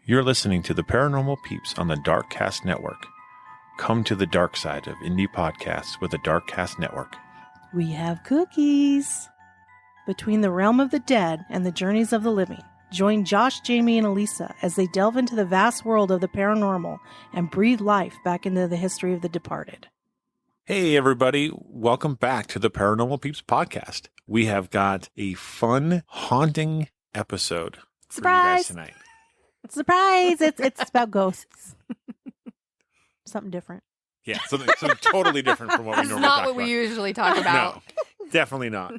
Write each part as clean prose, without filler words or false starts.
You're listening to the Paranormal Peeps on the Darkcast Network. Come to the dark side of indie podcasts with the Darkcast Network. We have cookies. Between the realm of the dead and the journeys of the living, join Josh, Jamie, and Elisa as they delve into the vast world of the paranormal and breathe life back into the history of the departed. Hey, everybody. Welcome back to the Paranormal Peeps podcast. We have got a fun, haunting episode for you guys tonight. Surprise! It's about ghosts. Something different. Yeah, something totally different from what we normally talk about. Not what we usually talk about. No, definitely not.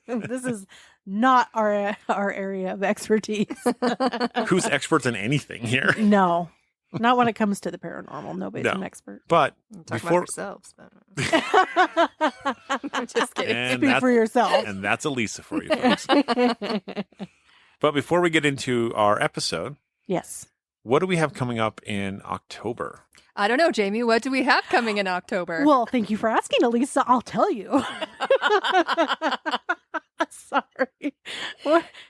This is not our area of expertise. Who's experts in anything here? No, not when it comes to the paranormal. Nobody's an expert. But Talk before about ourselves. But... I'm just kidding. Speak for yourself. And that's Elisa for you folks. But before we get into our episode, yes, what do we have coming up in October? I don't know, Jamie. What do we have coming in October? Well, thank you for asking, Elisa. I'll tell you. Sorry.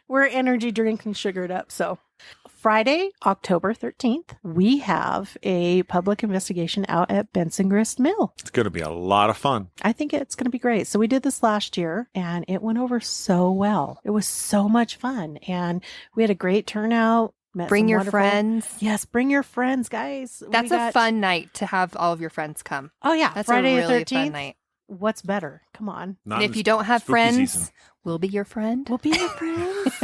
We're energy drink and sugared up. So Friday, October 13th, we have a public investigation out at Benson Grist Mill. It's going to be a lot of fun. I think it's going to be great. So we did this last year and it went over so well. It was so much fun and we had a great turnout. Bring your friends. Yes, bring your friends, guys. That's a fun night to have all of your friends come. Oh, yeah. That's Friday a really the 13th. fun night. What's better? Come on. And if you don't have friends, we'll be your friend. We'll be your friends.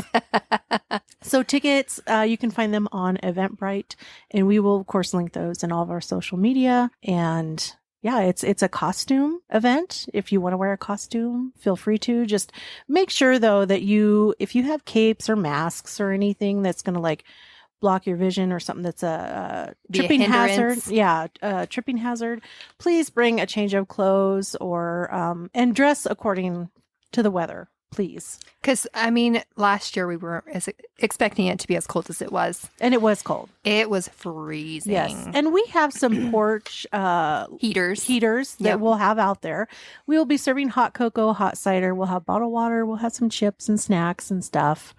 So tickets, you can find them on Eventbrite, and we will, of course, link those in all of our social media. And yeah, it's a costume event. If you want to wear a costume, feel free to. Just make sure, though, that if you have capes or masks or anything that's going to like block your vision or something that's a tripping hazard. Yeah, tripping hazard. Please bring a change of clothes or and dress according to the weather, please. Because, I mean, last year we were expecting it to be as cold as it was. And it was cold. It was freezing. Yes. And we have some porch heaters that we'll have out there. We will be serving hot cocoa, hot cider. We'll have bottled water. We'll have some chips and snacks and stuff,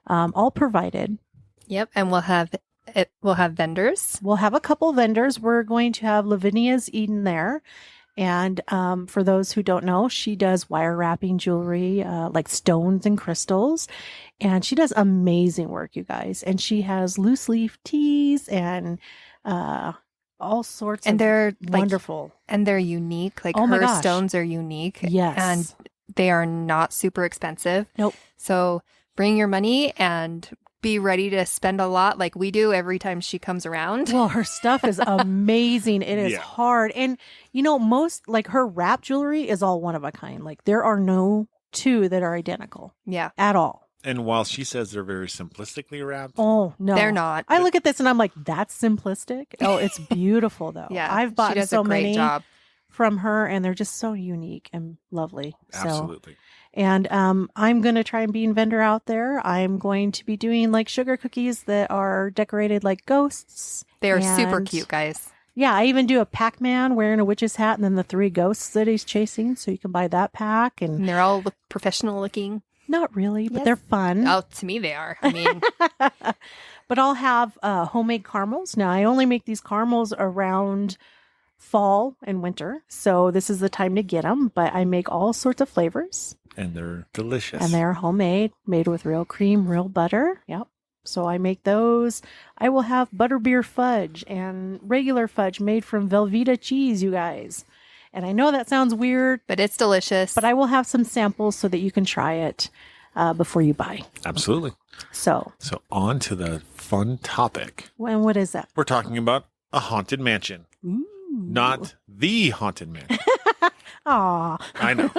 all provided. Yep, and we'll have vendors. We'll have a couple vendors. We're going to have Lavinia's Eden there. And for those who don't know, she does wire wrapping jewelry, like stones and crystals. And she does amazing work, you guys. And she has loose leaf teas and all sorts and they're wonderful. And they're unique. Like her stones are unique. Yes. And they are not super expensive. Nope. So bring your money and be ready to spend a lot like we do every time she comes around. Well, her stuff is amazing. It is hard. And, most, like her wrap jewelry is all one of a kind. Like there are no two that are identical. Yeah. At all. And while she says they're very simplistically wrapped. Oh, no. They're not. I look at this and I'm like, that's simplistic. Oh, it's beautiful though. Yeah. I've bought so many job from her and they're just so unique and lovely. Absolutely. And I'm going to try and be a vendor out there. I'm going to be doing like sugar cookies that are decorated like ghosts. They're super cute, guys. Yeah, I even do a Pac-Man wearing a witch's hat and then the 3 ghosts that he's chasing. So you can buy that pack. And they're all professional looking. Not really, but they're fun. Oh, to me they are. I mean. But I'll have homemade caramels. Now, I only make these caramels around fall and winter. So this is the time to get them. But I make all sorts of flavors. And they're delicious. And they're homemade, made with real cream, real butter. Yep. So I make those. I will have butterbeer fudge and regular fudge made from Velveeta cheese, you guys. And I know that sounds weird. But it's delicious. But I will have some samples so that you can try it before you buy. Absolutely. So on to the fun topic. And what is that? We're talking about a haunted mansion. Ooh. Not the haunted mansion. Aw. I know.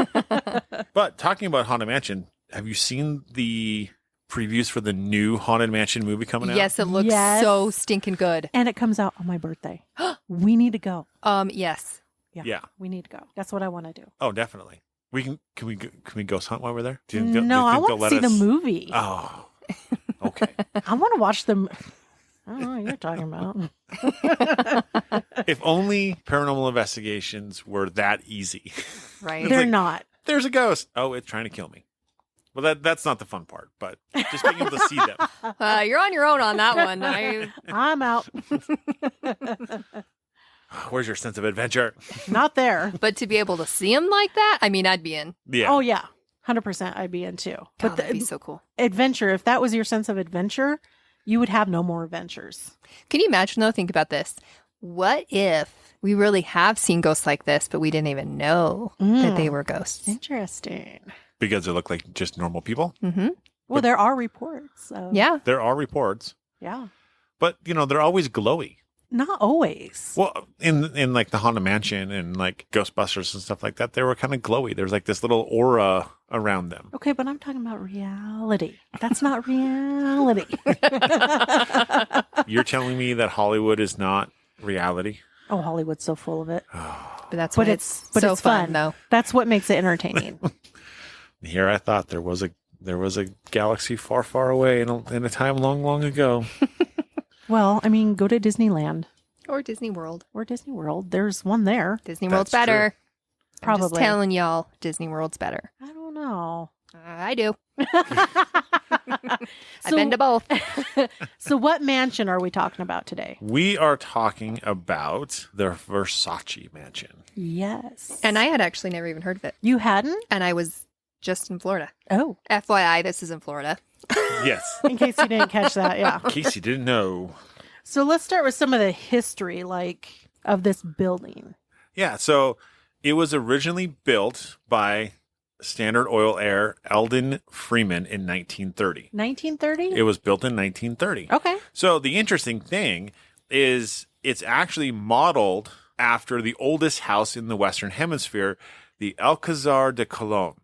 But talking about haunted mansion, have you seen the previews for the new Haunted Mansion movie coming out? Yes, it looks so stinking good. And it comes out on my birthday. We need to go. Yes. Yeah. We need to go. That's what I want to do. Oh, definitely. Can we ghost hunt while we're there? No, I want to see the movie. Oh, okay. I want to watch them. I don't know what you're talking about. If only paranormal investigations were that easy. Right. They're not. There's a ghost. Oh, it's trying to kill me. Well, that's not the fun part, but just being able to see them. You're on your own on that one. I'm out. Where's your sense of adventure? Not there. But to be able to see them like that, I mean, I'd be in. Yeah. Oh, yeah. 100% I'd be in too. But that'd be so cool. Adventure, if that was your sense of adventure, you would have no more adventures. Can you imagine, though? Think about this. What if we really have seen ghosts like this, but we didn't even know that they were ghosts? Interesting. Because they look like just normal people? Mm-hmm. Well, there are reports. So. Yeah. There are reports. Yeah. But, they're always glowy. Not always. Well, in like the Haunted Mansion and like Ghostbusters and stuff like that, they were kind of glowy. There's like this little aura around them. Okay, but I'm talking about reality. That's not reality. You're telling me that Hollywood is not reality? Oh, Hollywood's so full of it. But that's But why it's so it's fun though. That's what makes it entertaining. Here I thought there was a galaxy far, far away in a time long, long ago. Well, I mean, go to Disneyland Or Disney World. or Disney World. There's one there. Disney World's That's better. I'm Probably. just telling y'all, Disney World's better. I don't know. I do. I've So- been to both. So, what mansion are we talking about today? We are talking about the Versace mansion. Yes. And I had actually never even heard of it. You hadn't? And I was just in Florida. Oh, FYI, this is in Florida. Yes. in case you didn't catch that. Yeah. In case you didn't know. So, let's start with some of the history, of this building. Yeah, so it was originally built by Standard Oil heir Eldon Freeman in 1930. 1930? It was built in 1930. Okay. So the interesting thing is it's actually modeled after the oldest house in the Western Hemisphere, the Alcázar de Colón,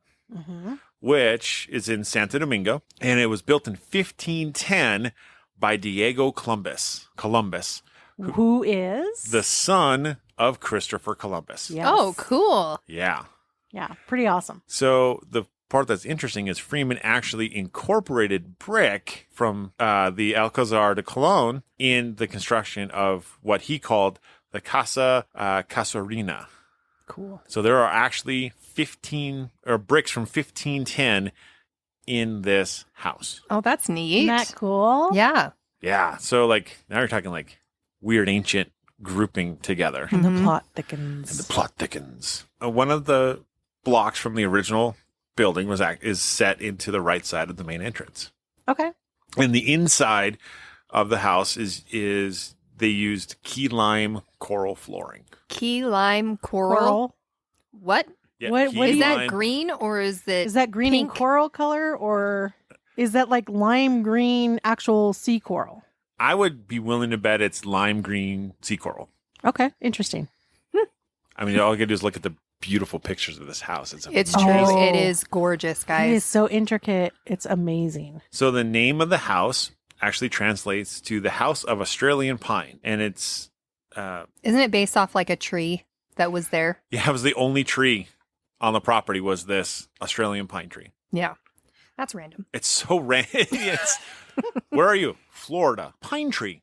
which is in Santo Domingo, and it was built in 1510 by Diego Columbus, Who is? the son of Christopher Columbus. Yes. Oh, cool. Yeah. Yeah. Pretty awesome. So the part that's interesting is Freeman actually incorporated brick from the Alcázar de Colón in the construction of what he called the Casa Casuarina. Cool. So there are actually 15 bricks from 1510 in this house. Oh, that's neat. Isn't that cool? Yeah. Yeah. So now you're talking weird ancient grouping together. And Mm-hmm. the plot thickens. And the plot thickens. One of the blocks from the original building is set into the right side of the main entrance. Okay. And the inside of the house is they used key lime coral flooring. Key lime coral. Coral. What? Yeah, What key do Is you- that lime- green or is it Is that green pink? and coral color, or is that like lime green actual sea coral? I would be willing to bet it's lime green sea coral. Okay. Interesting. I mean, all you gotta do is look at the beautiful pictures of this house. It's It's amazing. true. Oh. It is gorgeous, It guys. is so intricate. It's amazing. So the name of the house actually translates to the House of Australian Pine, and it's Isn't it based off like a tree that was there? it was the only tree on the property was this Australian pine tree. Yeah. That's random. It's so random. Where are you? Florida. Pine tree.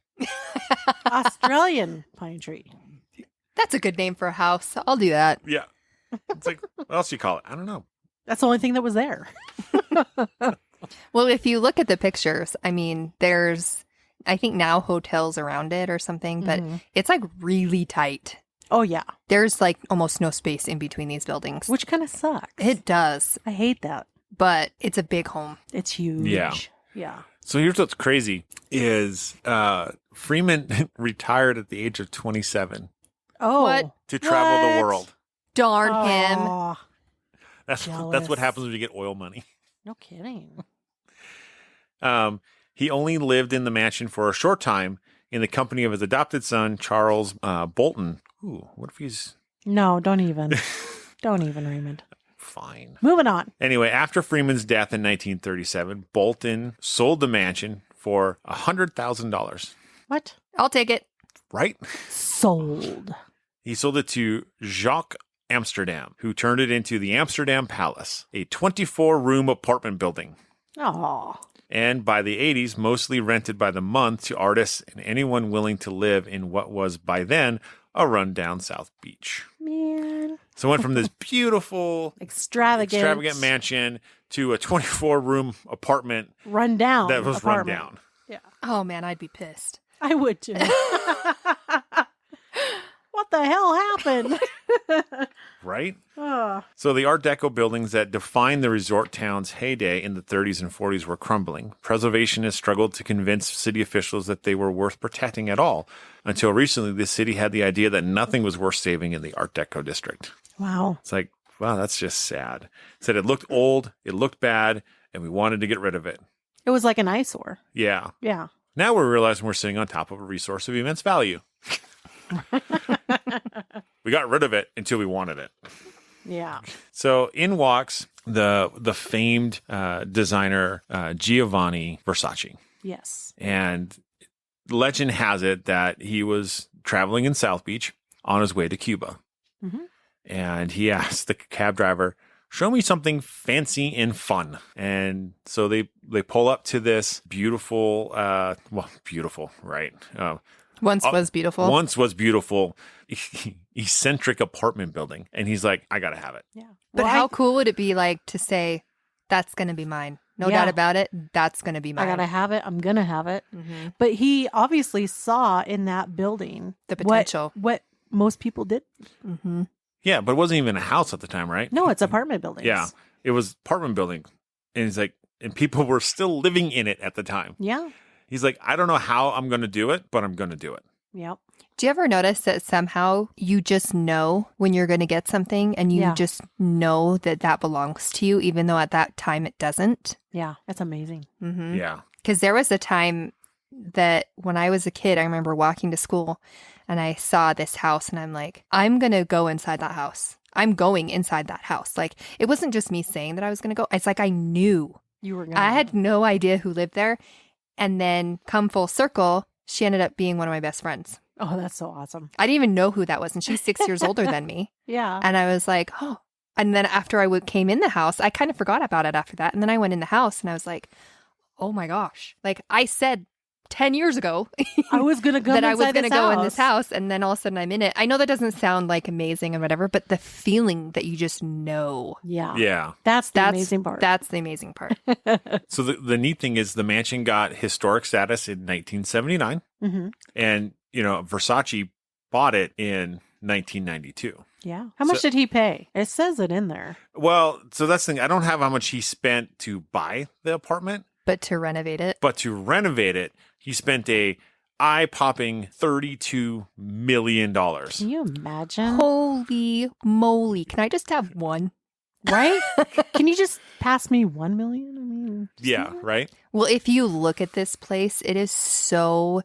Australian pine tree. That's a good name for a house. I'll do that. Yeah. It's what else do you call it? I don't know. That's the only thing that was there. Well, if you look at the pictures, I mean, there's, I think now hotels around it or something, but Mhm. it's really tight. Oh, yeah. There's almost no space in between these buildings. Which kind of sucks. It does, I hate that. but it's a big home. It's huge. Yeah. Yeah. So here's what's crazy is Freeman retired at the age of 27 Oh. What? to travel the What? world. Darn him. Aw, That's Jealous. what happens when you get oil money. no kidding. He only lived in the mansion for a short time in the company of his adopted son, Charles Bolton. Ooh, what if he's No, don't even. Don't even, Raymond. fine? Moving on. Anyway, after Freeman's death in 1937, Bolton sold the mansion for $100,000. What? I'll take it. Right? Sold. He sold it to Jacques Amsterdam, who turned it into the Amsterdam Palace, a 24-room apartment building. Oh. And by the 80s, mostly rented by the month to artists and anyone willing to live in what was by then a rundown South Beach. Man. So it went from this beautiful, Extravagant. mansion to a 24-room apartment Run down. that was apartment. run down. Yeah. Oh man, I'd be pissed. I would too. What the hell happened? Right? Oh. So the Art Deco buildings that defined the resort town's heyday in the 30s and 40s were crumbling. Preservationists struggled to convince city officials that they were worth protecting at all. Until recently, the city had the idea that nothing was worth saving in the Art Deco district. Wow. It's like, wow, that's just sad. It said it looked old, it looked bad, and we wanted to get rid of it. It was like an eyesore. Yeah. Yeah. Now we're realizing we're sitting on top of a resource of immense value. We got rid of it until we wanted it. Yeah. So in walks the famed designer Giovanni Versace. Yes. And legend has it that he was traveling in South Beach on his way to Cuba. Mm-hmm. And he asked the cab driver, show me something fancy and fun. And so they pull up to this beautiful, beautiful, right? Once was beautiful. Once was beautiful, eccentric apartment building. And he's like, I got to have it. Yeah. But Well, how cool would it be like to say, that's going to be mine? No Yeah. doubt about it. That's going to be mine. I gotta have it. I'm gonna have it. Mm-hmm. But he obviously saw in that building The potential. What most people did. Mm-hmm. Yeah, but it wasn't even a house at the time, right? No, it's apartment buildings. Yeah, it was apartment building. And he's like, and people were still living in it at the time. Yeah. He's like, I don't know how I'm going to do it, but I'm going to do it. Yep. Do you ever notice that somehow you just know when you're going to get something and you Yeah. just know that that belongs to you, even though at that time it doesn't? Yeah. That's amazing. Mm-hmm. Yeah. Because there was a time that when I was a kid, I remember walking to school and I saw this house and I'm like, I'm going to go inside that house. I'm going inside that house. Like, it wasn't just me saying that I was going to go. It's like I knew. You were gonna. I had no idea who lived there. And then come full circle, she ended up being one of my best friends. Oh, that's so awesome. I didn't even know who that was. And she's 6 years older than me. Yeah. And I was like, oh. And then after I came in the house, I kind of forgot about it after that. And then I went in the house and I was like, oh my gosh. Like I said 10 years ago I was gonna go that I was inside going to this go in house. this house. And then all of a sudden I'm in it. I know that doesn't sound like amazing and whatever, but the feeling that you just know. Yeah. Yeah. That's the amazing part. That's the amazing part. So the neat thing is the mansion got historic status in 1979. Mm-hmm. And, Versace bought it in 1992. Yeah. How much So- did he pay? It says it in there. Well, so that's the thing. I don't have how much he spent to buy the apartment, But to renovate it. but to renovate it, he spent a eye-popping $32 million. Can you imagine? Holy moly. Can I just have one? Right? Can you just pass me 1 million? I mean, Yeah, right? Well, if you look at this place, it is so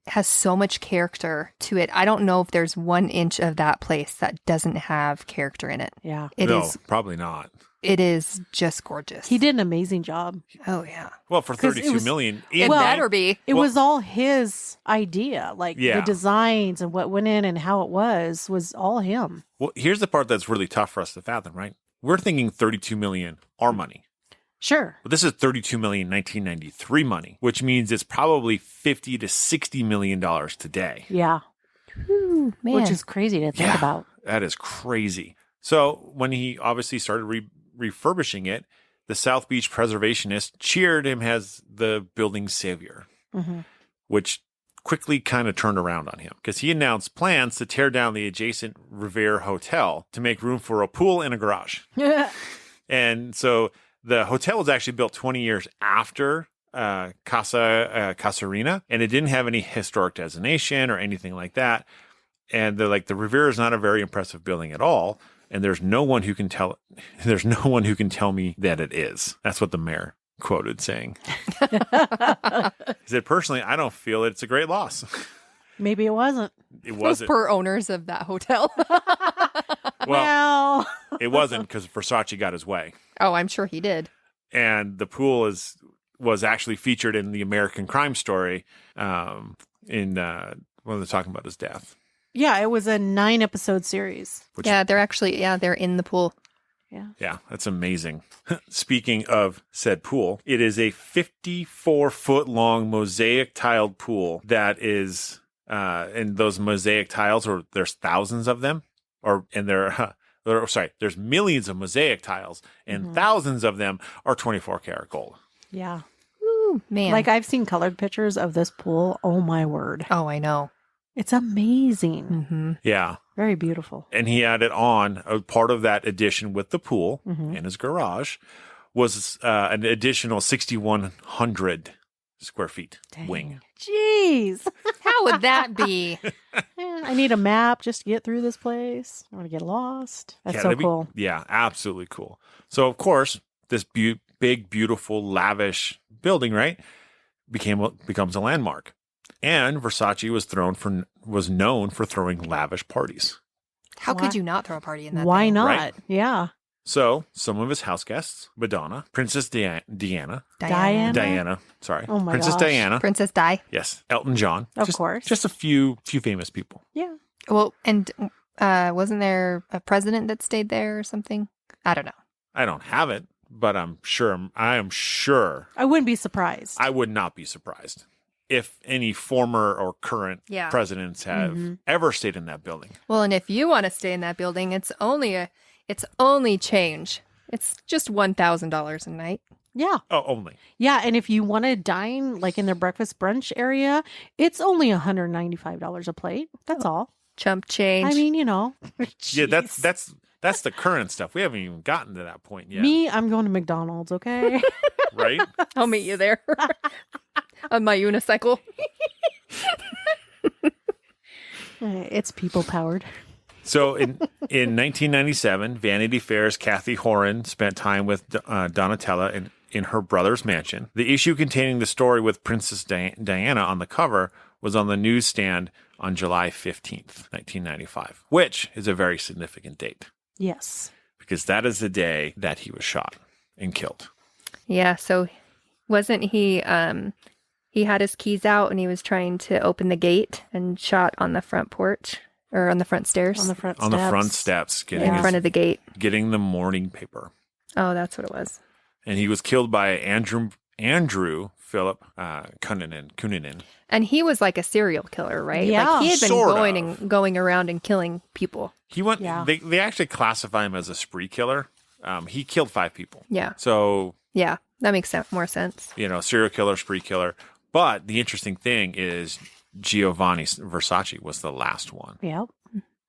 has so much character to it. I don't know if there's 1 inch of that place that doesn't have character in it. yeah. It No, is probably not. it is just gorgeous. He did an amazing job. Oh yeah. Well, for 'Cause it 32 was- million. It Well- better be. It Well- was all his idea. Like Yeah. the designs and what went in and how it was all him. Well, here's the part that's really tough for us to fathom, right? We're thinking 32 million our money. Sure. But this is 32 million 1993 money, which means it's probably 50 to 60 million dollars today. Yeah. Ooh, man. Which is crazy to think Yeah. about. That is crazy. So when he obviously started refurbishing it, the South Beach preservationists cheered him as the building's savior, Mm-hmm. which quickly kind of turned around on him because he announced plans to tear down the adjacent Revere Hotel to make room for a pool and a garage. And so the hotel was actually built 20 years after Casarina, and it didn't have any historic designation or anything like that. And they're like, the Revere is not a very impressive building at all. And there's no one who can tell me that it is. That's what the mayor quoted saying. He said, personally, I don't feel it's a great loss. Maybe it wasn't. It those wasn't. per owners of that hotel. Well, it wasn't because Versace got his way. Oh, I'm sure he did. And the pool was actually featured in the American Crime Story when they're talking about his death. Yeah, it was a 9-episode series. Which, Yeah, they're in the pool. yeah, that's amazing. Speaking of said pool, it is a 54-foot long mosaic tiled pool that is, and those mosaic tiles, there's thousands of them, and they're there's millions of mosaic tiles, and thousands of them are 24 karat gold. Yeah. Ooh, man. Like I've seen colored pictures of this pool. Oh my word. Oh, I know. It's amazing. Mm-hmm. Yeah. Very beautiful. And he added on a part of that addition with the pool and his garage was an additional 6,100 square feet wing. Jeez. How would that be? I need a map just to get through this place. I want to get lost. That's so that'd be- cool. Yeah, absolutely cool. So, of course, this big, beautiful, lavish building, right, becomes a landmark. And Versace was known for throwing lavish parties. How Why- could you not throw a party in that Why thing? not? Right? Yeah. So, some of his house guests, Madonna, Princess Diana, Diana? sorry, Oh my Princess gosh. Diana, Princess Di. yes, Elton John, Of course. just a few famous people. Yeah. Well, and wasn't there a president that stayed there or something? I don't know. I don't have it, but I am sure I wouldn't be surprised. I would not be surprised if any former or current Yeah. presidents have ever stayed in that building. Well, and if you want to stay in that building, it's only change. It's just $1,000 a night. Yeah. Oh, only. Yeah. And if you want to dine like in their breakfast brunch area, it's only $195 a plate. That's all. Chump change. I mean, you know. Yeah, Jeez. that's the current stuff. We haven't even gotten to that point yet. Me, I'm going to McDonald's, okay? Right? I'll meet you there on my unicycle. It's people powered. So in 1997, Vanity Fair's Kathy Horan spent time with Donatella in her brother's mansion. The issue containing the story with Princess Diana on the cover was on the newsstand on July 15th, 1995, which is a very significant date Yes. because that is the day that he was shot and killed. Yeah, so wasn't he had his keys out and he was trying to open the gate and shot on the front porch or on the front stairs? On the front steps. On the front steps, in front of the gate. getting the morning paper. Oh, that's what it was. And he was killed by Andrew Philip Cunanan. And he was like a serial killer, right? Yeah. Like he had been Sort of. going around and killing people. He went. Yeah. They actually classify him as a spree killer. He killed 5 people. Yeah. So, Yeah. That makes more sense. serial killer, spree killer. But the interesting thing is Giovanni Versace was the last one. Yep.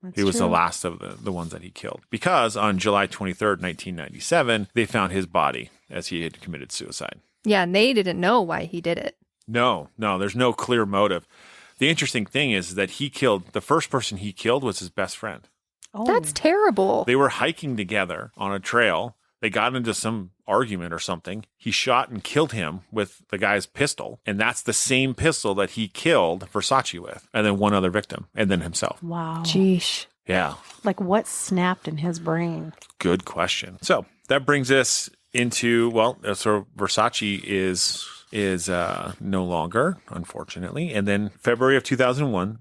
That's He was the true. last of the ones that he killed. Because on July 23rd, 1997, they found his body as he had committed suicide. Yeah, and they didn't know why he did it. No, there's no clear motive. The interesting thing is that the first person he killed was his best friend. Oh, That's terrible. They were hiking together on a trail. They got into some argument or something. He shot and killed him with the guy's pistol. And that's the same pistol that he killed Versace with. And then one other victim. And then himself. wow. Jeesh. Yeah. Like what snapped in his brain? Good question. So that brings us into, so Versace is no longer, unfortunately. And then February of 2001,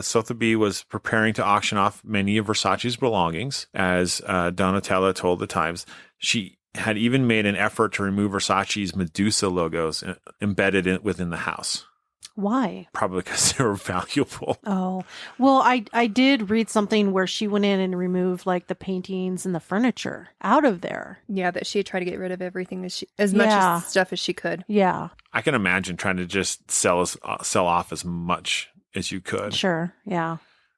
Sotheby was preparing to auction off many of Versace's belongings. As Donatella told the Times, she had even made an effort to remove Versace's Medusa logos embedded within the house. Why? Probably because they were valuable. Oh, well, I did read something where she went in and removed like the paintings and the furniture out of there. Yeah, that she tried to get rid of everything as much Yeah. stuff as she could. Yeah, I can imagine trying to just sell off as much as you could. sure. Yeah.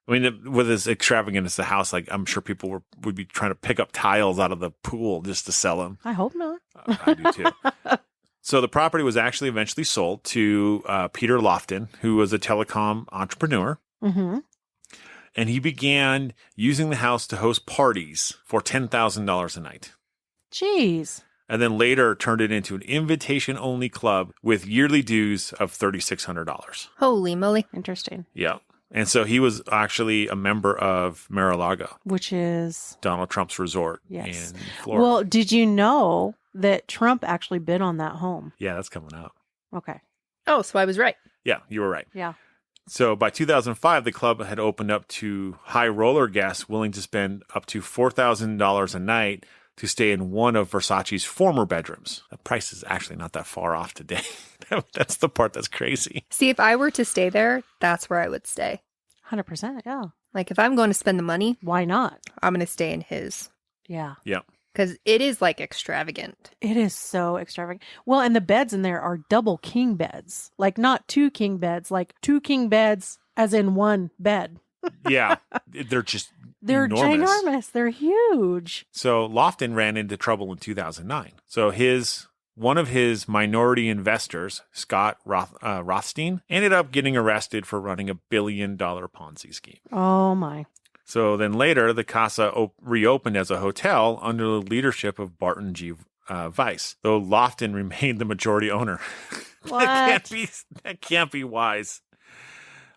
I mean, with as extravagant as the house, like I'm sure people would be trying to pick up tiles out of the pool just to sell them. I hope not. I do too. So the property was actually eventually sold to Peter Lofton, who was a telecom entrepreneur. Mm-hmm. And he began using the house to host parties for $10,000 a night. Jeez. And then later turned it into an invitation-only club with yearly dues of $3,600. Holy moly. Interesting. Yeah. And so he was actually a member of Mar-a-Lago, Which is, Donald Trump's resort Yes. in Florida. well, did you know that Trump actually bid on that home? Yeah, that's coming out. Okay. Oh, so I was right. Yeah, you were right. Yeah. So by 2005, the club had opened up to high roller guests willing to spend up to $4,000 a night to stay in one of Versace's former bedrooms. The price is actually not that far off today. That's the part that's crazy. See, if I were to stay there, that's where I would stay. 100%. Yeah. Like, if I'm going to spend the money, Why not? I'm going to stay in his. Yeah. Yeah. Because it is, like, extravagant. It is so extravagant. Well, and the beds in there are double king beds. Like, not 2 king beds, like 2 king beds as in one bed. Yeah. They're just They're enormous. ginormous. They're huge. So Lofton ran into trouble in 2009. So one of his minority investors, Scott Rothstein, ended up getting arrested for running $1 billion Ponzi scheme. Oh, my. So then later, the Casa reopened as a hotel under the leadership of Barton G. Weiss, though Lofton remained the majority owner. What? That can't be wise.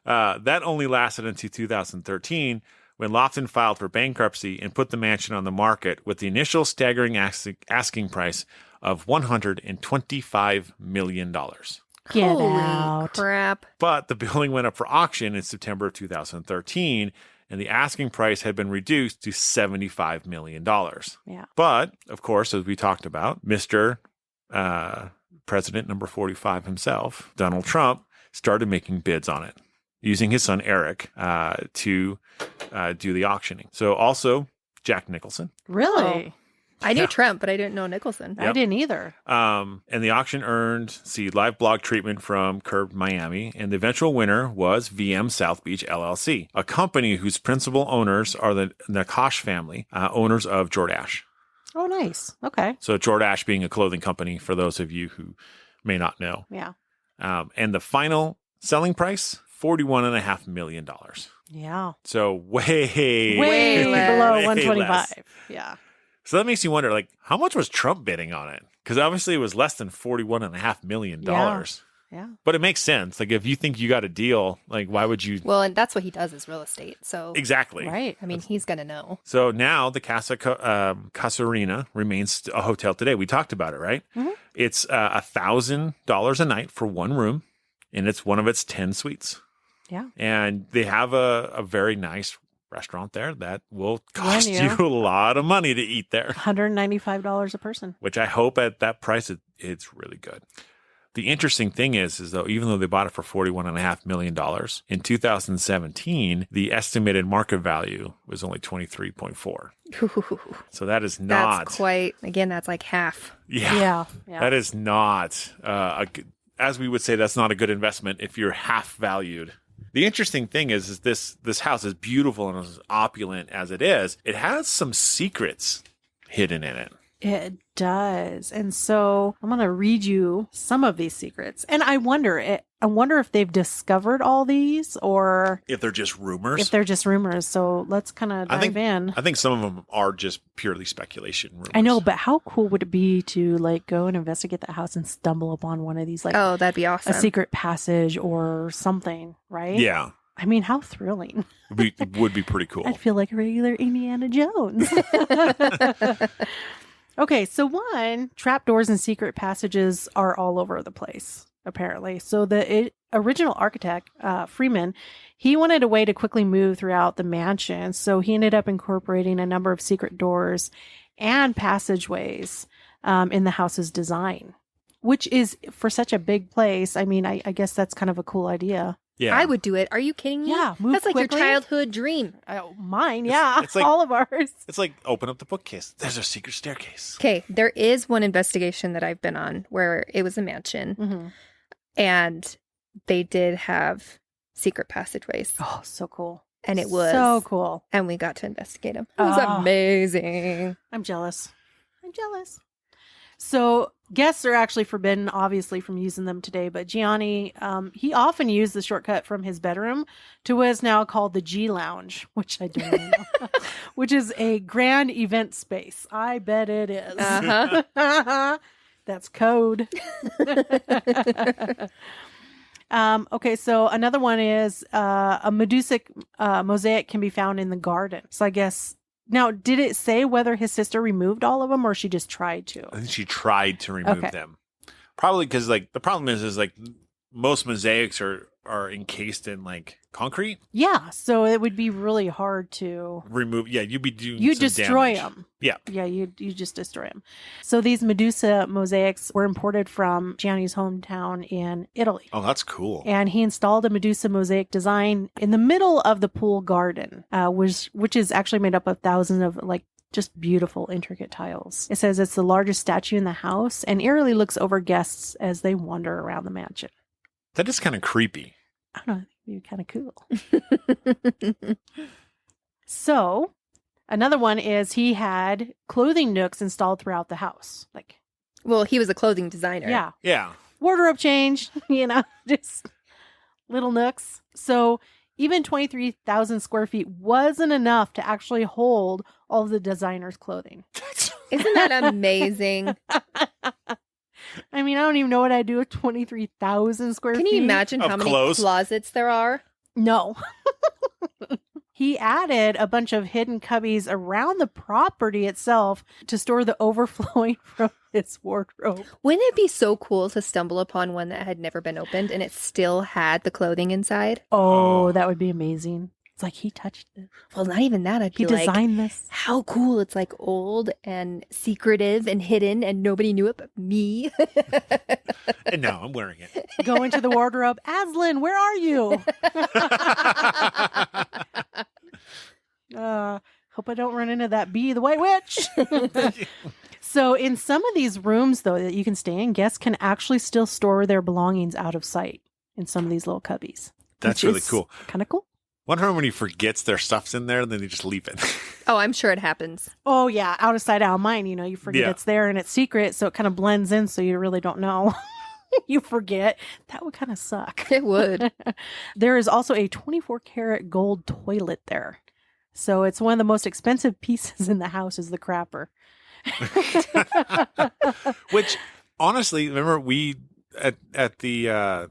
That only lasted until 2013, when Lofton filed for bankruptcy and put the mansion on the market with the initial staggering asking price of $125 million. Get Holy out. crap. But the building went up for auction in September of 2013, and the asking price had been reduced to $75 million. Yeah. But, of course, as we talked about, Mr. President number 45 himself, Donald Trump, started making bids on it, using his son Eric to do the auctioning. So also Jack Nicholson. Really? I knew Yeah. Trump, but I didn't know Nicholson. I didn't either. And the auction earned live blog treatment from Curbed Miami, and the eventual winner was VM South Beach LLC, a company whose principal owners are the Nakash family, owners of Jordache. Oh, nice. Okay. So Jordache being a clothing company, for those of you who may not know. Yeah. And the final selling price, $41.5 million. Yeah. So way below way 125. less. Yeah. So that makes you wonder, like, how much was Trump bidding on it? Because obviously it was less than $41.5 million. Yeah. But it makes sense. Like, if you think you got a deal, like, why would you? Well, and that's what he does is real estate. So, Exactly. Right. I mean, he's going to know. So now the Casarina remains a hotel today. We talked about it, right? Mhm. It's $1,000 a night for one room, and it's one of its 10 suites. Yeah. And they have a very nice restaurant there that will cost Menu. you a lot of money to eat there, $195 a person. which I hope at that price it's really good. The interesting thing is though, even though they bought it for $41.5 million, in 2017, the estimated market value was only 23.4. So that is not, That's quite, again, that's like half. Yeah. that is not, as we would say, that's not a good investment if you're half valued. The interesting thing is this house, is beautiful and as opulent as it is, it has some secrets hidden in it. It does. And so I'm going to read you some of these secrets. And I wonder if they've discovered all these or If they're just rumors. if they're just rumors. So let's kind of dive in. I think some of them are just purely speculation rumors. I know, but how cool would it be to like go and investigate that house and stumble upon one of these, like Oh, that'd be awesome. a secret passage or something, right? Yeah. I mean, how thrilling. Would be pretty cool. I'd feel like a regular Indiana Jones. Okay, so one, trapdoors and secret passages are all over the place, apparently. So the original architect, Freeman, he wanted a way to quickly move throughout the mansion. So he ended up incorporating a number of secret doors and passageways in the house's design, which is, for such a big place, I mean, I guess that's kind of a cool idea. Yeah. I would do it. Are you kidding me? Yeah, move That's like quickly. your childhood dream. Mine, yeah. it's like- all of ours. It's like, open up the bookcase. There's a secret staircase. Okay, there is one investigation that I've been on where it was a mansion Mm-hmm. and they did have secret passageways. Oh, so cool. And it was so cool. and we got to investigate them. It was Oh. amazing. I'm jealous. So guests are actually forbidden, obviously, from using them today. But Giovanni, he often used the shortcut from his bedroom to what is now called the G Lounge, which I don't even know, which is a grand event space. I bet it is. Uh-huh. That's code. Okay, so another one is a Medusic mosaic can be found in the garden. So I guess, now, did it say whether his sister removed all of them or she just tried to? I think she tried to remove Okay. them. Probably because, like, the problem is like, most mosaics are encased in like concrete. Yeah, so it would be really hard to Remove. Yeah, you'd be doing. you some destroy damage. them. Yeah. Yeah, you just destroy them. So these Medusa mosaics were imported from Gianni's hometown in Italy. Oh, that's cool. And he installed a Medusa mosaic design in the middle of the pool garden, which is actually made up of thousands of like just beautiful, intricate tiles. It says it's the largest statue in the house and eerily looks over guests as they wander around the mansion. That is kind of creepy. I don't know, it'd be kind of cool. So, another one is he had clothing nooks installed throughout the house. Like, Well, he was a clothing designer. yeah, Yeah. wardrobe change, just little nooks. So even 23,000 square feet wasn't enough to actually hold all of the designer's clothing. Isn't that amazing? I mean, I don't even know what I'd do with 23,000 square Can feet. you imagine Of how many clothes? closets there are? No. He added a bunch of hidden cubbies around the property itself to store the overflowing from his wardrobe. Wouldn't it be so cool to stumble upon one that had never been opened and it still had the clothing inside? Oh, Oh. that would be amazing. It's like he touched this. Well, not even that. I'd He be like, designed this. how cool. It's like old and secretive and hidden and nobody knew it but me. And now I'm wearing it. Go into the wardrobe. Aslan, where are you? Hope I don't run into that bee, the white witch. So in some of these rooms, though, that you can stay in, guests can actually still store their belongings out of sight in some of these little cubbies. That's really cool. Kind of cool. Wonder when he forgets their stuff's in there, and then they just leave it. Oh, I'm sure it happens. Oh, yeah. Out of sight, out of mind. You forget Yeah. it's there and it's secret, so it kind of blends in, so you really don't know. You forget. That would kind of suck. It would. There is also a 24-karat gold toilet there. So it's one of the most expensive pieces in the house is the crapper. Which, honestly, remember we at the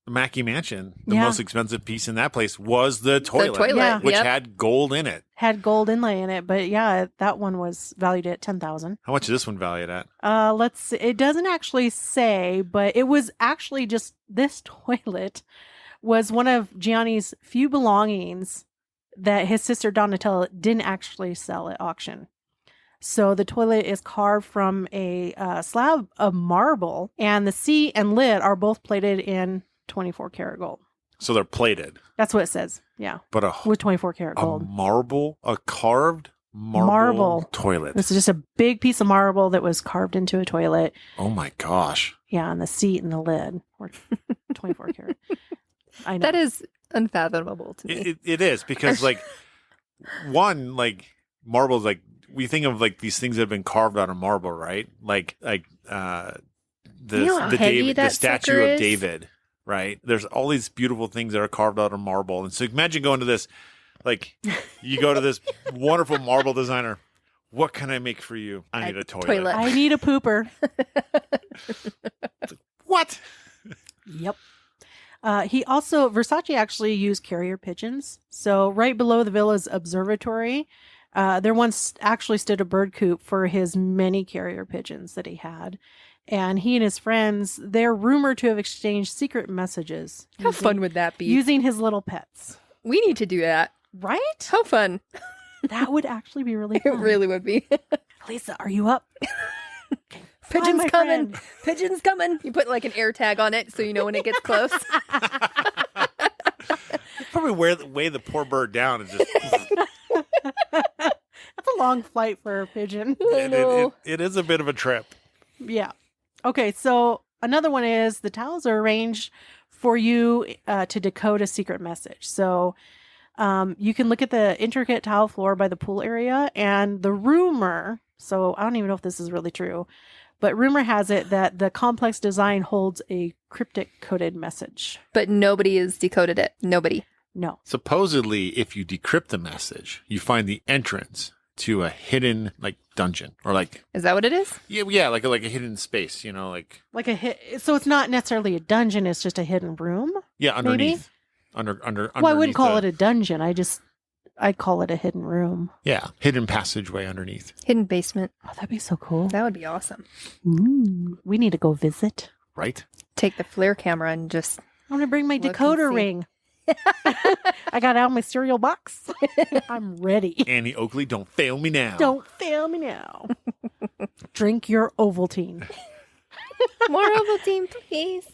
Mackey Mansion, the Yeah. most expensive piece in that place was the toilet, toilet, Yeah. which yep. had gold in it. Had gold inlay in it, but yeah, that one was valued at $10,000. How much is this one valued at? Let's see. It doesn't actually say, but it was actually just this toilet was one of Gianni's few belongings that his sister Donatella didn't actually sell at auction. So the toilet is carved from a slab of marble, and the seat and lid are both plated in 24-karat gold. So they're plated, That's what it says. Yeah, but with 24-karat gold. a carved marble toilet. This is just a big piece of marble that was carved into a toilet. Oh my gosh. Yeah, and the seat and the lid were 24 karat. I know. That is unfathomable to me. It is because like one, like marbles, like we think of like these things that have been carved out of marble, right? Like You know how the heavy David, the that statue sucker of is? David, right? There's all these beautiful things that are carved out of marble. And so imagine going to this, like you go to this wonderful marble designer. What can I make for you? I need a toilet. I need a pooper. What? Yep. Versace actually used carrier pigeons. So right below the villa's observatory, there once actually stood a bird coop for his many carrier pigeons that he had. And he and his friends, they're rumored to have exchanged secret messages. How fun would that be? Using his little pets. We need to do that. Right? How fun. That would actually be really It fun. really would be. Lisa, are you up? Okay, fly, Pigeon's my coming. friend. Pigeon's coming. You put like an air tag on it so you know when it gets close. Probably weigh the poor bird down and just. That's a long flight for a pigeon. It is a bit of a trip. Yeah. Okay, so another one is the tiles are arranged for you to decode a secret message. So you can look at the intricate tile floor by the pool area, and the rumor, so I don't even know if this is really true, but rumor has it that the complex design holds a cryptic coded message. But nobody has decoded it. Nobody. No. Supposedly, if you decrypt the message, you find the entrance to a hidden like dungeon or like Is that what it is? yeah like a hidden space, like So it's not necessarily a dungeon, it's just a hidden room. yeah underneath under. Well, I wouldn't call it a dungeon. I'd call it a hidden room. yeah hidden passageway underneath. Hidden basement. Oh, that'd be so cool. That would be awesome. Ooh, we need to go visit. Right? take the FLIR camera and just I'm going to bring my Look and decoder see. ring. I got out my cereal box. I'm ready. Annie Oakley, don't fail me now. Don't fail me now. Drink your Ovaltine. more Ovaltine, please.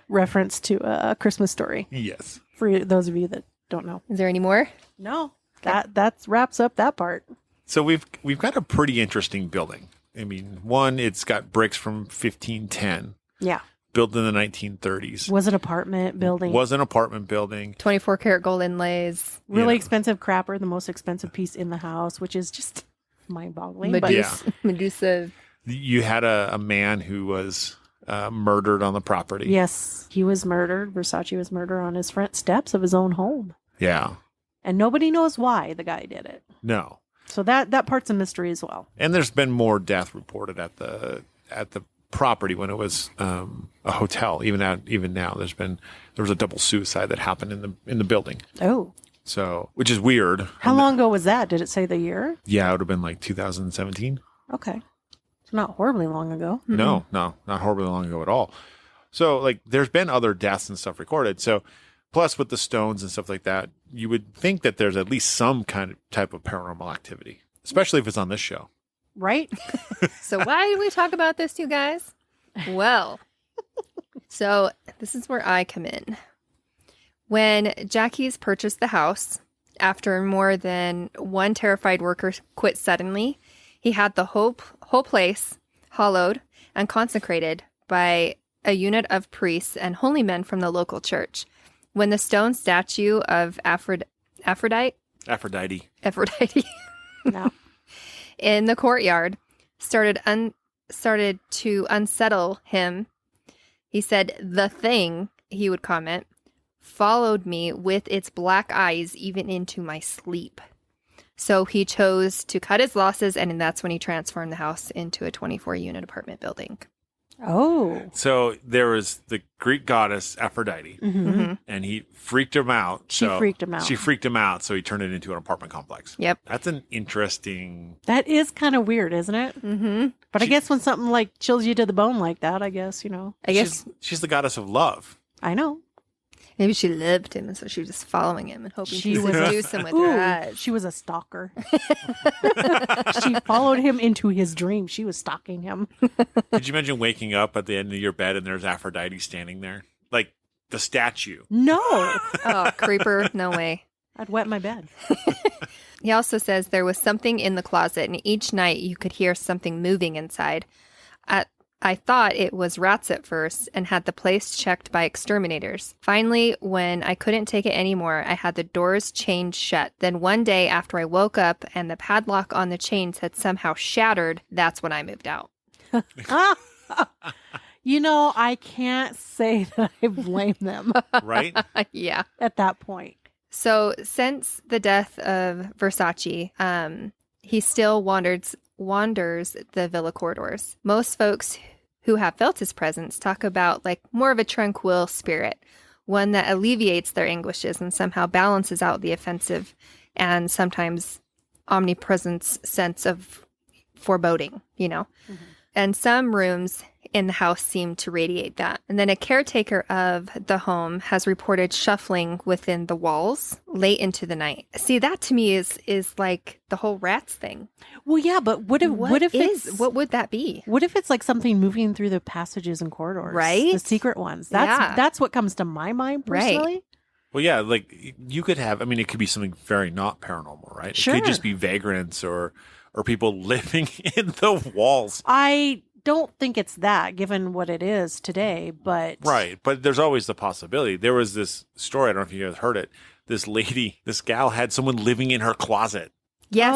Reference to A Christmas Story Yes. for those of you that don't know. Is there any more? No, that wraps up that part. So we've got a pretty interesting building. I mean, one, it's got bricks from 1510, Yeah, built in the 1930s. was an apartment building. Was an apartment building. 24 karat gold inlays. Really Yeah. expensive crapper, the most expensive piece in the house, which is just mind-boggling. But Medusa. Medusa. You had a man who was murdered on the property. yes, he was murdered. Versace was murdered on his front steps of his own home. Yeah. And nobody knows why the guy did it. No. So that part's a mystery as well. And there's been more death reported at the property when it was a hotel. Even now, there was a double suicide that happened in the building. Oh. So, which is weird. How long ago was that? Did it say the year? Yeah, it would have been like 2017. Okay. So not horribly long ago. No, not horribly long ago at all. So, like, there's been other deaths and stuff recorded. So, plus with the stones and stuff like that, you would think that there's at least some kind of type of paranormal activity, especially if it's on this show. Right? So why did we talk about this, you guys? Well, so this is where I come in. When Jackie's purchased the house, after more than one terrified worker quit suddenly, he had the whole place hollowed and consecrated by a unit of priests and holy men from the local church. When the stone statue of Aphrodite No. in the courtyard started to unsettle him, he said, "The thing," he would comment, "followed me with its black eyes even into my sleep." So he chose to cut his losses, and that's when he transformed the house into a 24-unit apartment building. Oh. So there was the Greek goddess Aphrodite, Mm-hmm. and he freaked him out. She freaked him out. She freaked him out, so he turned it into an apartment complex. Yep. That's an interesting. That is kind of weird, isn't it? Mm-hmm. But I guess when something like chills you to the bone like that, I guess, I guess she's the goddess of love. I know. maybe she loved him, and so she was just following him and hoping She to was seduce him with Ooh, her eyes. she was a stalker. She followed him into his dream. She was stalking him. Could you imagine waking up at the end of your bed and there's Aphrodite standing there? Like the statue. No. Oh, creeper. No way. I'd wet my bed. He also says there was something in the closet, and each night you could hear something moving inside. I thought it was rats at first and had the place checked by exterminators. Finally, when I couldn't take it anymore, I had the doors chained shut. Then one day after I woke up and the padlock on the chains had somehow shattered, that's when I moved out. I can't say that I blame them Right? Yeah. at that point. So since the death of Versace, he still wanders the villa corridors. Most folks who have felt his presence talk about like more of a tranquil spirit, one that alleviates their anguishes and somehow balances out the offensive and sometimes omnipresent sense of foreboding, Mm-hmm. And some rooms in the house seem to radiate that. And then a caretaker of the home has reported shuffling within the walls late into the night. See, that to me is like the whole rats thing. Well, yeah, but what if What would that be? What if it's like something moving through the passages and corridors? Right? The secret ones. Yeah. That's what comes to my mind personally. Right. Well, yeah, like you could have, it could be something very not paranormal, right? Sure. It could just be vagrants or people living in the walls. I don't think it's that, given what it is today, but... Right. But there's always the possibility. There was this story, I don't know if you guys heard it. This gal had someone living in her closet. Yes,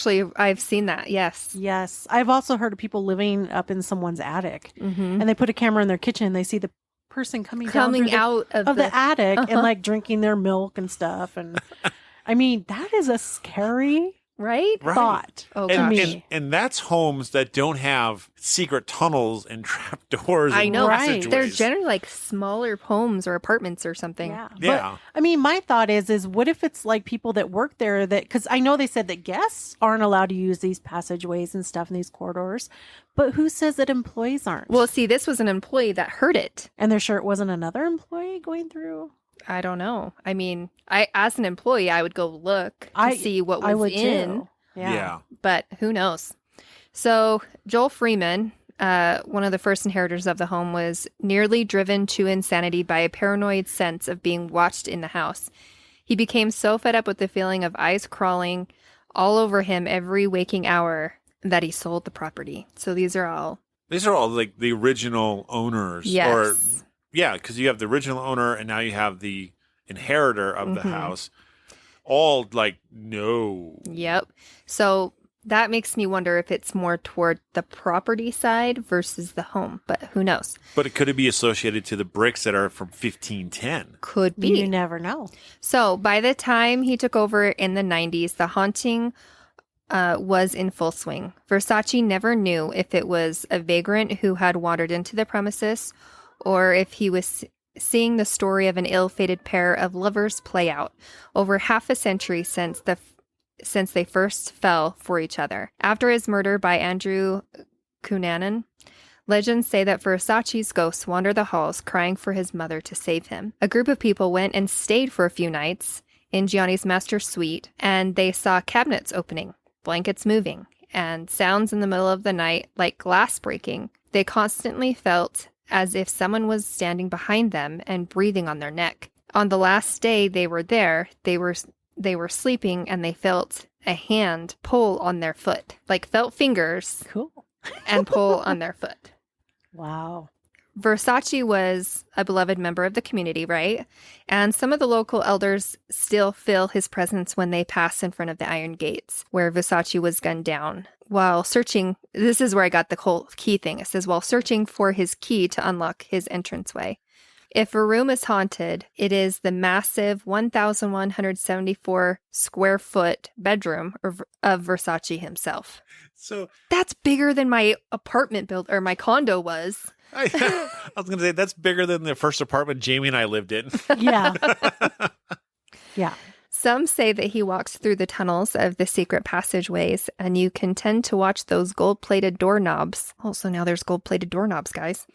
Oh. I've seen that. Yes. Yes. I've also heard of people living up in someone's attic, Mm-hmm. and they put a camera in their kitchen, and they see the person coming down through out of the attic Uh-huh. and like drinking their milk and stuff. And that is a scary right? Right. thought. Oh, to And, gosh. me. and that's homes that don't have secret tunnels and trap doors I and know. Right. passageways. They're generally like smaller homes or apartments or something. Yeah. Yeah. But I mean, my thought is what if it's like people that work there that, because I know they said that guests aren't allowed to use these passageways and stuff in these corridors, but who says that employees aren't? Well, see, this was an employee that heard it. and they're sure it wasn't another employee going through? I don't know. I mean, as an employee, I would go look to see what I was would in, too. Yeah. but who knows? So Joel Freeman, one of the first inheritors of the home, was nearly driven to insanity by a paranoid sense of being watched in the house. He became so fed up with the feeling of eyes crawling all over him every waking hour that he sold the property. So these are all like the original owners. Yes. Or, yeah, because you have the original owner and now you have the inheritor of the house. All like, no. Yep. So that makes me wonder if it's more toward the property side versus the home, but who knows? But it could be associated to the bricks that are from 1510. Could be. You never know. So by the time he took over in the 90s, the haunting was in full swing. Versace never knew if it was a vagrant who had wandered into the premises or if he was seeing the story of an ill-fated pair of lovers play out over half a century since they first fell for each other. After his murder by Andrew Cunanan, legends say that Versace's ghost wandered the halls crying for his mother to save him. A group of people went and stayed for a few nights in Giovanni's master suite, and they saw cabinets opening, blankets moving, and sounds in the middle of the night like glass breaking. They constantly felt as if someone was standing behind them and breathing on their neck. On the last day they were there, they were sleeping and they felt a hand pull on their foot, like felt fingers Cool. and pull on their foot. Wow. Versace was a beloved member of the community, right? And some of the local elders still feel his presence when they pass in front of the iron gates where Versace was gunned down. While searching, this is where I got the whole key thing. It says, while searching for his key to unlock his entranceway. If a room is haunted, it is the massive 1,174 square foot bedroom of Versace himself. So That's bigger than my apartment or my condo was. I was going to say, that's bigger than the first apartment Jamie and I lived in. Yeah. Yeah. Some say that he walks through the tunnels of the secret passageways, and you can tend to watch those gold-plated doorknobs. Oh, so now there's gold-plated doorknobs, guys.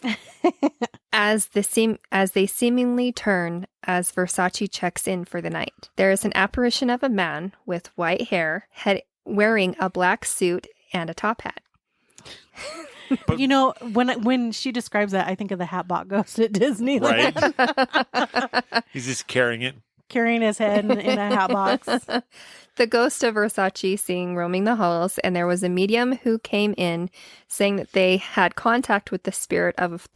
as they seemingly turn as Versace checks in for the night. There is an apparition of a man with white hair, wearing a black suit and a top hat. But, when she describes that, I think of the Hatbot Ghost at Disney. Right? He's just carrying it. Carrying his head in a hat box. The ghost of Versace seen roaming the halls, and there was a medium who came in saying that they had contact with the spirit of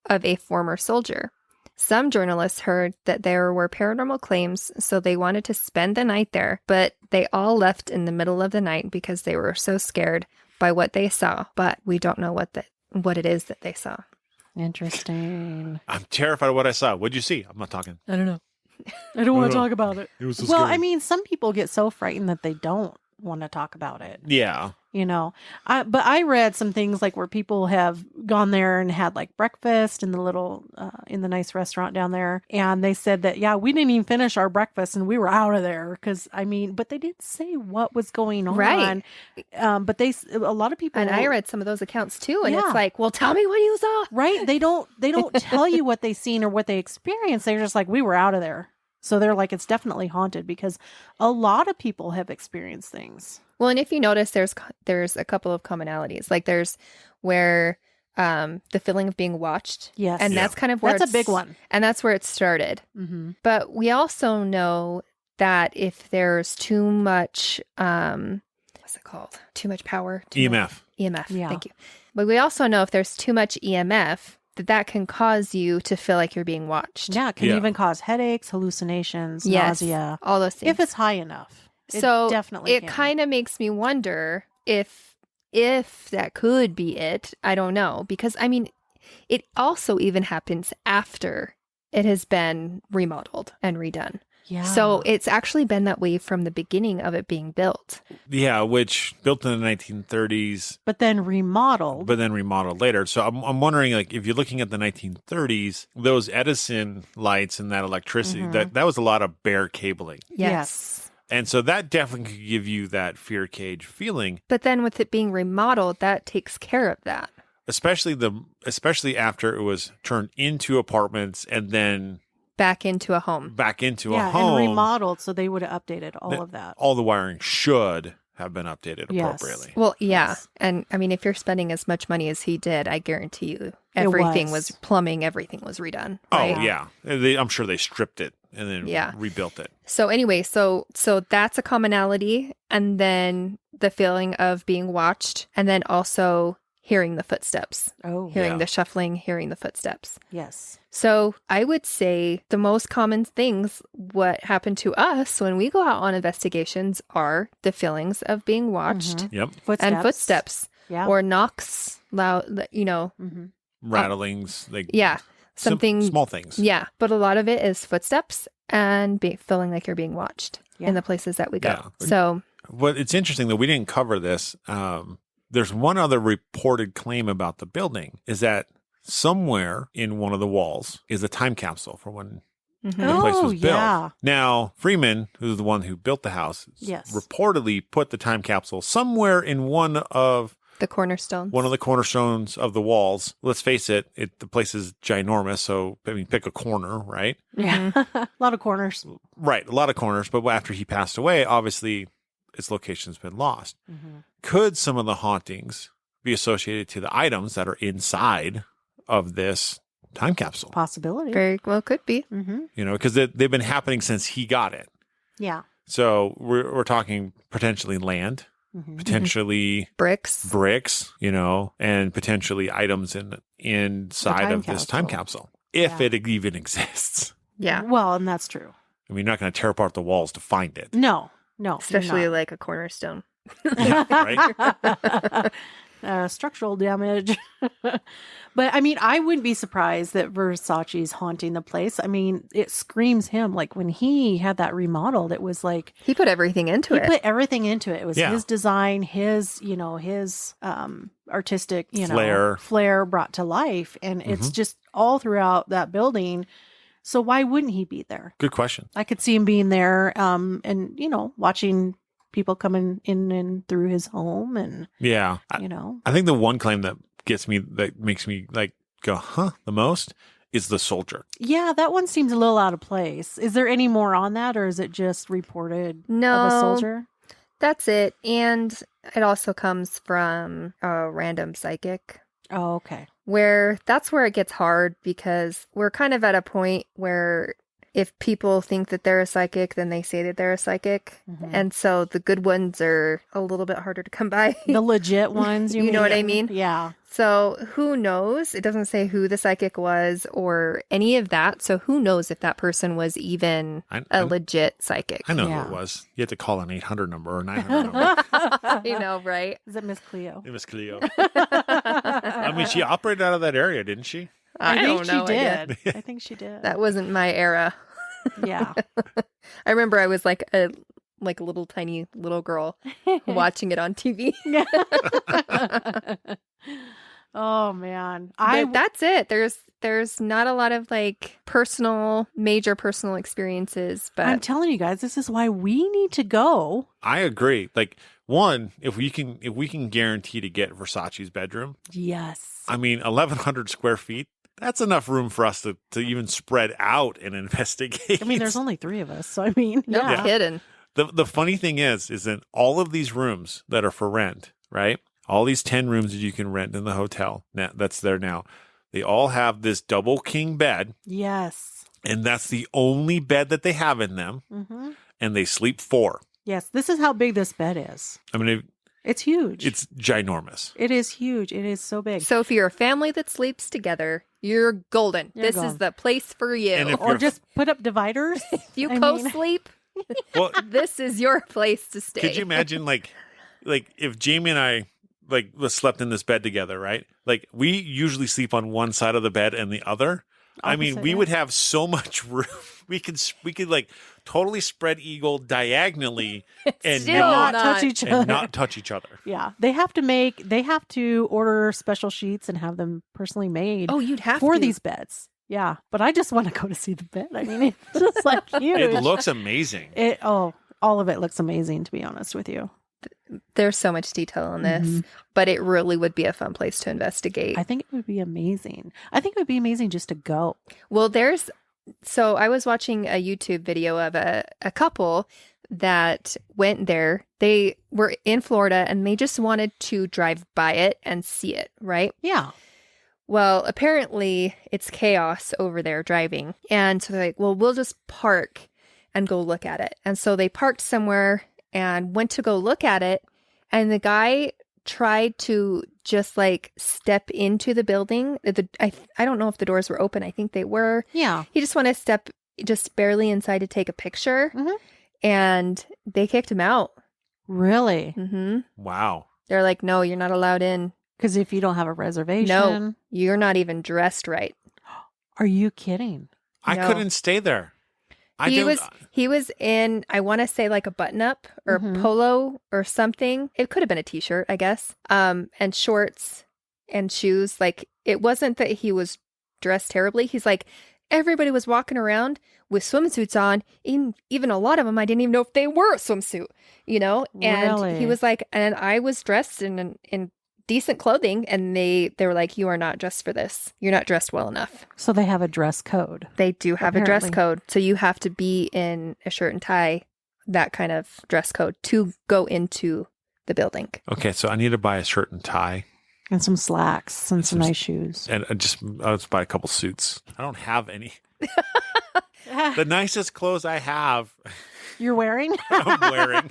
a former soldier. Some journalists heard that there were paranormal claims, so they wanted to spend the night there, but they all left in the middle of the night because they were so scared by what they saw. But we don't know what it is that they saw. Interesting. I'm terrified of what I saw. What'd you see? I'm not talking. I don't know. I don't want to talk about it. It was so Well, scary. I mean, some people get so frightened that they don't want to talk about it. Yeah. But I read some things like where people have gone there and had like breakfast in the nice restaurant down there. And they said that, yeah, we didn't even finish our breakfast and we were out of there. But they didn't say what was going on. Right. But a lot of people. And I read some of those accounts too, and Yeah. it's like, well, tell me what you saw. Right. They don't tell you what they seen or what they experienced. They're just like, we were out of there. So they're like, it's definitely haunted because a lot of people have experienced things. Well, and if you notice, there's a couple of commonalities. Like there's where the feeling of being watched. Yes. And that's kind of where That's a big one. And that's where it started. Mm-hmm. But we also know that if there's too much, what's it called? Too much power? EMF. EMF. Yeah. Thank you. But we also know if there's too much EMF, that can cause you to feel like you're being watched. Yeah, it can Yeah. even cause headaches, hallucinations, Yes. nausea. All those things. If it's high enough. So definitely it kind of makes me wonder if that could be it. I don't know. Because, I mean, it also even happens after it has been remodeled and redone. Yeah. So it's actually been that way from the beginning of it being built. Yeah, which built in the 1930s, but then remodeled. but then remodeled later. So I'm wondering, like, if you're looking at the 1930s, those Edison lights and that electricity, that was a lot of bare cabling. Yes. And so that definitely could give you that fear cage feeling, But then with it being remodeled, that takes care of that. especially after it was turned into apartments and then Back into a home. back into a Yeah, home. and remodeled, so they would have updated all of that. All the wiring should have been updated Yes. appropriately. Well, yeah. Yes. And I mean, if you're spending as much money as he did, I guarantee you everything was plumbing, everything was redone. Right? Oh, yeah. I'm sure they stripped it and then rebuilt it. So anyway, so that's a commonality. And then the feeling of being watched, and then also hearing the footsteps, Oh, hearing the shuffling, hearing the footsteps. yes. So I would say the most common things what happen to us when we go out on investigations are the feelings of being watched Yep. and footsteps Yeah. or knocks loud, Rattlings. Like yeah, something small things. Yeah, but a lot of it is footsteps and feeling like you're being watched Yeah. in the places that we go. Yeah. So But it's interesting that we didn't cover this. There's one other reported claim about the building is that somewhere in one of the walls is a time capsule for when mhm. the place was Oh, built. yeah. Now, Freeman, who's the one who built the house, Yes. reportedly put the time capsule somewhere in one of The cornerstones. the cornerstones of the walls. Let's face it, the place is ginormous. So, I mean, pick a corner, right? Yeah. a lot of corners. Right. A lot of corners. But after he passed away, obviously its location's been lost. Mm-hmm. Could some of the hauntings be associated to the items that are inside of this time capsule? Possibility. Very well could be. Mm-hmm. You know, because they've been happening since he got it. Yeah. So we're talking potentially land, Mm-hmm. potentially Bricks. bricks, you know, and potentially items inside time of this time capsule, if Yeah. it even exists. Yeah. Well, and that's true. I mean, you're not going to tear apart the walls to find it. No. No. Especially you're like a cornerstone. Yeah, right? not. Structural damage. But I mean, I wouldn't be surprised that Versace's haunting the place. I mean, it screams him. Like when he had that remodeled, it was like He put everything into he it. put everything into it. It was Yeah. his design, his artistic, flair brought to life. And it's just all throughout that building. So why wouldn't he be there? Good question. I could see him being there, and watching people coming in and through his home, and Yeah. I think the one claim that makes me like go, huh, the most is the soldier. yeah, that one seems a little out of place. Is there any more on that, or is it just reported No. of a soldier? That's it. And it also comes from a random psychic, Oh, okay. where that's where it gets hard because we're kind of at a point where if people think that they're a psychic, then they say that they're a psychic. Mhm. And so the good ones are a little bit harder to come by. The legit ones, You know what I mean? Yeah. So who knows? It doesn't say who the psychic was or any of that. So who knows if that person was even a legit psychic? I know Yeah. who it was. You had to call an 800 number or a 900 number. You know, right? Is it Miss Cleo? It was Cleo. I mean, she operated out of that area, didn't she? I think don't know. she I did. guess. I think she did. That wasn't my era. Yeah. I remember I was like a little tiny little girl watching it on TV. Oh man. But that's it. There's not a lot of like major personal experiences, but I'm telling you guys, this is why we need to go. I agree. Like, one, if we can guarantee to get Versace's bedroom, Yes. I mean, 1,100 square feet, that's enough room for us to even spread out and investigate. I mean, there's only 3 of us, so I mean, no yeah. kidding. The funny thing is in all of these rooms that are for rent, right? All these 10 rooms that you can rent in the hotel that's there now, they all have this double king bed, Yes. and that's the only bed that they have in them, Mm-hmm. and they sleep 4. Yes. This is how big this bed is. I mean, It's huge. it's ginormous. It is huge. It is so big. So if you're a family that sleeps together, you're golden. You're This is golden. the place for you. And if Or just put up dividers. If you I mean- co-sleep, Well, this is your place to stay. could you imagine like if Jamie and I slept in this bed together, right? Like we usually sleep on one side of the bed and the other. I mean, Opposite we end. would have so much room. We could like totally spread eagle diagonally and Still not not. touch each other. and not touch each other. Yeah, they have to order special sheets and have them personally made Oh, you'd have for to. these beds. Yeah, but I just want to go to see the bed. I mean, it's just like huge. It looks amazing. All of it looks amazing, to be honest with you. There's so much detail in this, Mhm. but it really would be a fun place to investigate. I think it would be amazing. I think it would be amazing just to go. Well, so I was watching a YouTube video of a couple that went there. They were in Florida and they just wanted to drive by it and see it, right? Yeah. Well, apparently it's chaos over there driving. And so they're like, well, we'll just park and go look at it. And so they parked somewhere and went to go look at it. And the guy tried to just like step into the building. I don't know if the doors were open. I think they were. Yeah. He just wanted to step just barely inside to take a picture. Mhm. And they kicked him out. Really? Wow. They're like, no, you're not allowed in. Because if you don't have a reservation. No, you're not even dressed right. Are you kidding? I No. couldn't stay there. He was in, I want to say like a button up or Mhm. polo or something. It could have been a t-shirt, I guess. And shorts and shoes. Like it wasn't that he was dressed terribly. He's like, everybody was walking around with swimsuits on. Even a lot of them, I didn't even know if they were a swimsuit, you know? And Really? he was like, and I was dressed in decent clothing. And they were like, you are not dressed for this. You're not dressed well enough. So they have a dress code. They do have a dress Apparently. code. So you have to be in a shirt and tie, that kind of dress code to go into the building. Okay, so I need to buy a shirt and tie, And some slacks and some Some- nice shoes. and I'll just buy a couple suits. I don't have any. The nicest clothes I have, You're wearing? I'm wearing.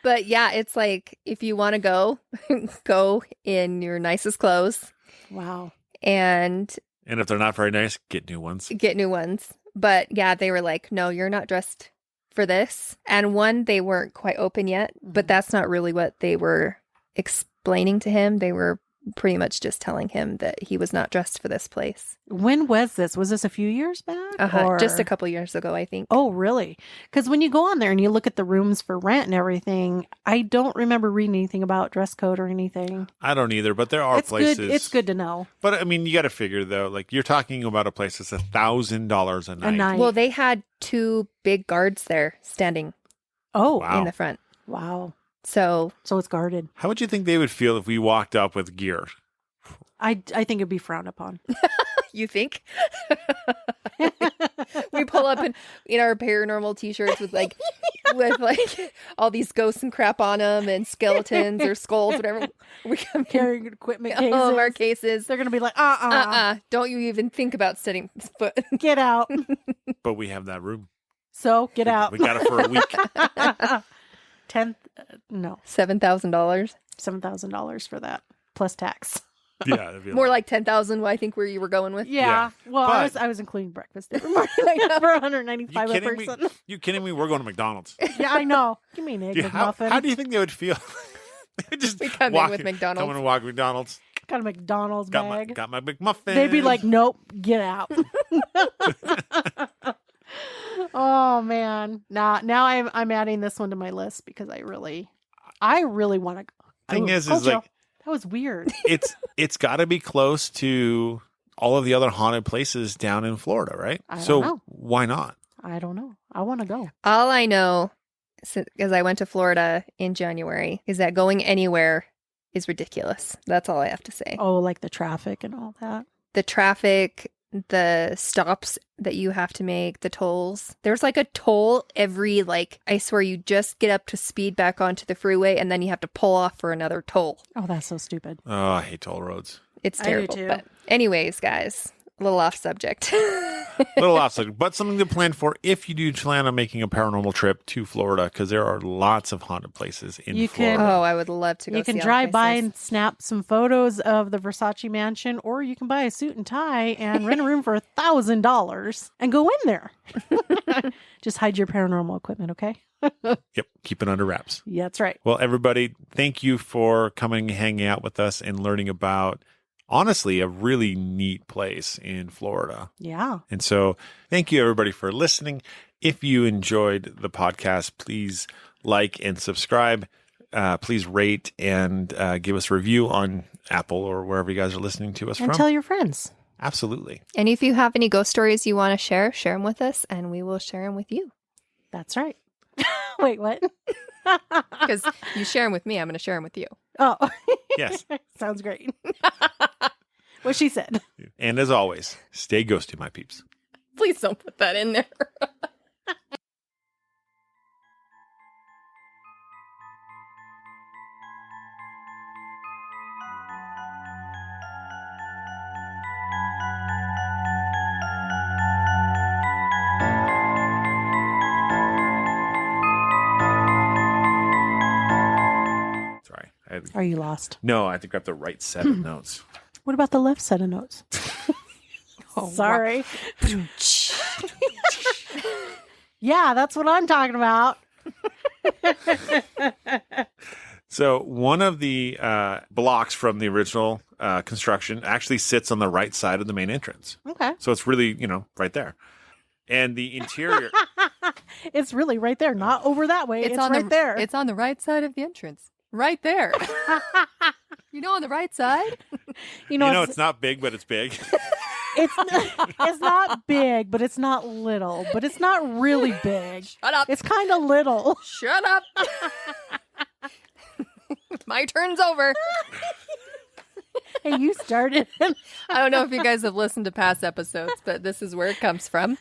But yeah, it's like if you want to go, go in your nicest clothes Wow. and And if they're not very nice, get new ones. get new ones. But yeah, they were like, no, you're not dressed for this. And one, they weren't quite open yet, but Mhm. that's not really what they were explaining to him. They were pretty much just telling him that he was not dressed for this place. When was this? Was this a few years back? Or- Just a couple years ago, I think. Oh, really? Because when you go on there and you look at the rooms for rent and everything, I don't remember reading anything about dress code or anything. I don't either, but there are It's places. good. It's good to know. But I mean, you got to figure though, like you're talking about a place that's $1,000 a night. A night. Well, they had two big guards there standing Oh, Wow. in the front. wow. So So it's guarded. How would you think they would feel if we walked up with gear? I think it'd be frowned upon. you think? We pull up in our paranormal t-shirts with like all these ghosts and crap on them and skeletons or skulls, whatever. We come in Carrying equipment cases. all of our cases. They're going to be like, Don't you even think about setting foot. get out. But we have that room. So get out. We got it for a week. 10, no, $7,000. $7,000 for that plus tax. Yeah, that'd be a More lot. like 10,000. Where I think where you were going with. Yeah. Well, But- I was including breakfast every morning for $195 a kidding me? person. You kidding me? We're going to McDonald's. Yeah, I know. Give me an egg Dude, how McMuffin. do you think they would feel? They would just We come in walk with McDonald's. Come in and walk McDonald's. Got a McDonald's Got bag. my McMuffin. They'd be like, nope, get out. Oh man. Now I'm adding this one to my list because I really want to go. Thing is Joe, like that was weird. it's got to be close to all of the other haunted places down in Florida, right? I don't So know. why not? I don't know. I want to go. All I know, because I went to Florida in January, is that going anywhere is ridiculous. That's all I have to say. Oh, like the traffic and all that. The traffic, the stops that you have to make, the tolls. There's like a toll every, like, I swear you just get up to speed back onto the freeway and then you have to pull off for another toll. Oh, that's so stupid. Oh, I hate toll roads. It's I do terrible. too. But anyways, guys, a little off subject. A little off subject, but something to plan for if you do plan on making a paranormal trip to Florida, because there are lots of haunted places in You can- Florida. Oh, I would love to go. You can see all drive by places. and snap some photos of the Versace mansion, or you can buy a suit and tie and rent a room for $1,000 and go in there. Just hide your paranormal equipment, okay? Yep, keep it under wraps. Yeah, that's right. Well, everybody, thank you for coming and hanging out with us and learning about honestly a really neat place in Florida. Yeah. And so thank you everybody for listening. If you enjoyed the podcast, please like and subscribe. Please rate and give us a review on Apple or wherever you guys are listening to us And from. tell your friends. Absolutely. And if you have any ghost stories you want to share them with us and we will share them with you. That's right. Wait, what? Because you share them with me, I'm going to share them with you. Oh. Yes. Sounds great. What she said. And as always, stay ghosty, my peeps. Please don't put that in there. Sorry. Are you lost? No, I had to grab the right set of notes. What about the left set of notes? Sorry. Yeah, that's what I'm talking about. So one of the blocks from the original construction actually sits on the right side of the main entrance. Okay. So it's really, right there. And the interior... It's really right there, not over that way. It's right there. It's on the right side of the entrance. Right there. On the right side? it's not big, but it's big. It's not big, but it's not little, but it's not really big. Shut up. It's kind of little. Shut up. My turn's over. Hey, you started. I don't know if you guys have listened to past episodes, but this is where it comes from.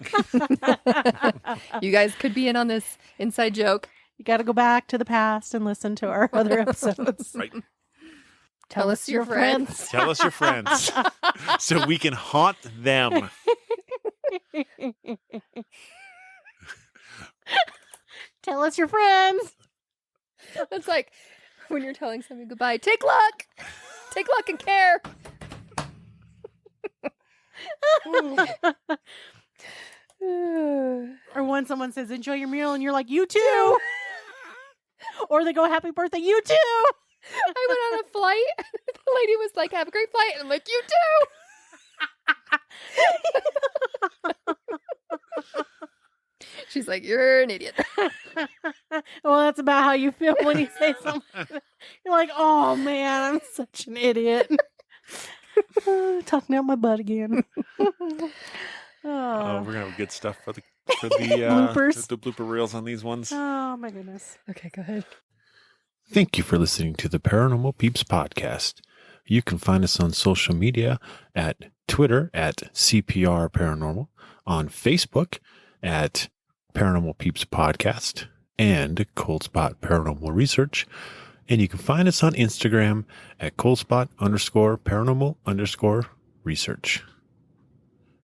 You guys could be in on this inside joke. You got to go back to the past and listen to our other episodes. Right. Tell us your friends. Tell us your friends so we can haunt them. Tell us your friends. It's like when you're telling somebody goodbye. Take luck. Take luck and care. Or when someone says, enjoy your meal, and you're like, you too. Or they go, happy birthday, you too. I went on a flight. The lady was like, have a great flight. And I'm like, you too. She's like, you're an idiot. Well, that's about how you feel when you say something. You're like, oh man, I'm such an idiot. Talking out my butt again. Oh, we're gonna have good stuff for the Bloopers. the blooper reels on these ones. Oh my goodness. Okay, go ahead. Thank you for listening to the Paranormal Peeps podcast. You can find us on social media at Twitter at CPR Paranormal, on Facebook at Paranormal Peeps Podcast and Cold Spot Paranormal Research. And you can find us on Instagram at coldspot_paranormal_research.